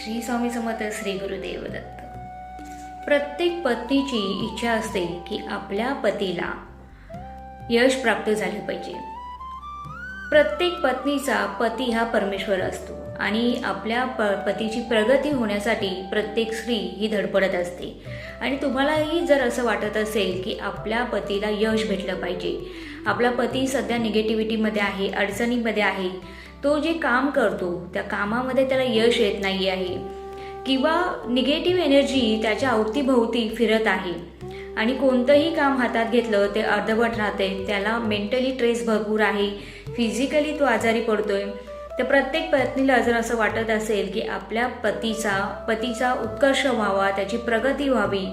श्री स्वामी समर्थ. श्री गुरुदेव दत्त. प्रत्येक पत्नीची इच्छा असते की आपल्या पतीला यश प्राप्त झाले पाहिजे. प्रत्येक पत्नीचा पती हा परमेश्वर असतो आणि आपल्या पतीची प्रगती होण्यासाठी प्रत्येक स्त्री ही धडपडत असते. आणि तुम्हालाही जर असं वाटत असेल की आपल्या पतीला यश भेटलं पाहिजे, आपला पती सध्या निगेटिव्हिटीमध्ये आहे, अडचणीमध्ये आहे, तो जे काम करतो त्या कामामध्ये त्याला यश येत नाही आहे किंवा निगेटिव्ह एनर्जी त्याच्या अवतीभोवती फिरत आहे आणि कोणतंही काम हातात घेतलं ते अर्धवट राहते, त्याला मेंटली ट्रेस भरपूर आहे, फिजिकली तो आजारी पडतोय. तर प्रत्येक पत्नीला जर असं वाटत असेल की आपल्या पतीचा उत्कर्ष व्हावा, त्याची प्रगती व्हावी,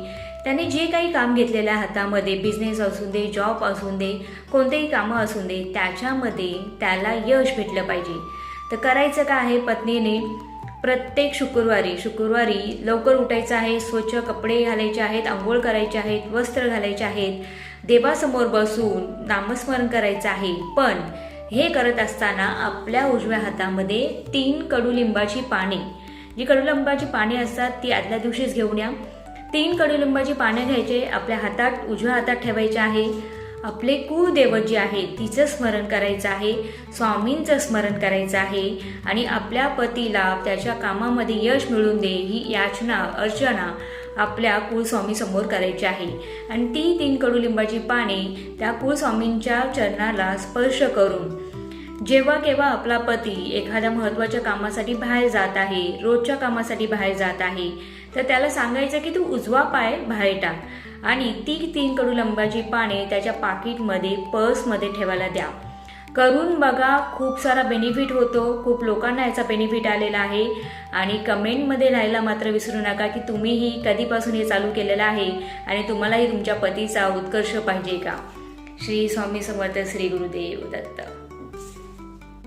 त्याने जे काही काम घेतलेलं आहे हातामध्ये, बिझनेस असून दे, जॉब असून दे, कोणतेही कामं असून दे, त्याच्यामध्ये त्याला यश भेटलं पाहिजे. तर करायचं काय आहे, पत्नीने प्रत्येक शुक्रवारी लवकर उठायचं आहे, स्वच्छ कपडे घालायचे आहेत, आंघोळ करायचे आहेत, वस्त्र घालायचे आहेत, देवासमोर बसून नामस्मरण करायचं आहे. पण हे करत असताना आपल्या उजव्या हातामध्ये 3 कडुलिंबाची पाने, जी कडुलिंबाची पाने असतात ती आदल्या दिवशीच घेऊन या. 3 कडुलिंबाची पाने घ्यायचे, आपल्या हातात उजव्या हातात ठेवायचे आहे. आपले कुळदैवत जे आहे तिचं स्मरण करायचं आहे, स्वामींचं स्मरण करायचं आहे आणि आपल्या पतीला त्याच्या कामामध्ये यश मिळवून दे ही याचना अर्चना आपल्या कुलस्वामी समोर करायची आहे. आणि ती 3 कडुलिंबाची पाने त्या कुलस्वामींच्या चरणाला स्पर्श करून जेव्हा केव्हा आपला पती एखाद्या महत्त्वाच्या कामासाठी बाहेर जात आहे, रोजच्या कामासाठी बाहेर जात आहे, तर त्याला सांगायचं की तू उजवा पाय बाहेर टाक आणि ती 3 कडुलिंबाची पाने त्याच्या पाकिटमध्ये, पर्समध्ये ठेवायला द्या. करून बघा, खूप सारा बेनिफिट होतो, खूप लोकांना याचा बेनिफिट आलेला आहे. आणि कमेंटमध्ये लिहायला मात्र विसरू नका की तुम्हीही कधीपासून हे चालू केलेलं आहे आणि तुम्हालाही तुमच्या पतीचा उत्कर्ष पाहिजे का. श्री स्वामी समर्थ. श्री गुरुदेव दत्त.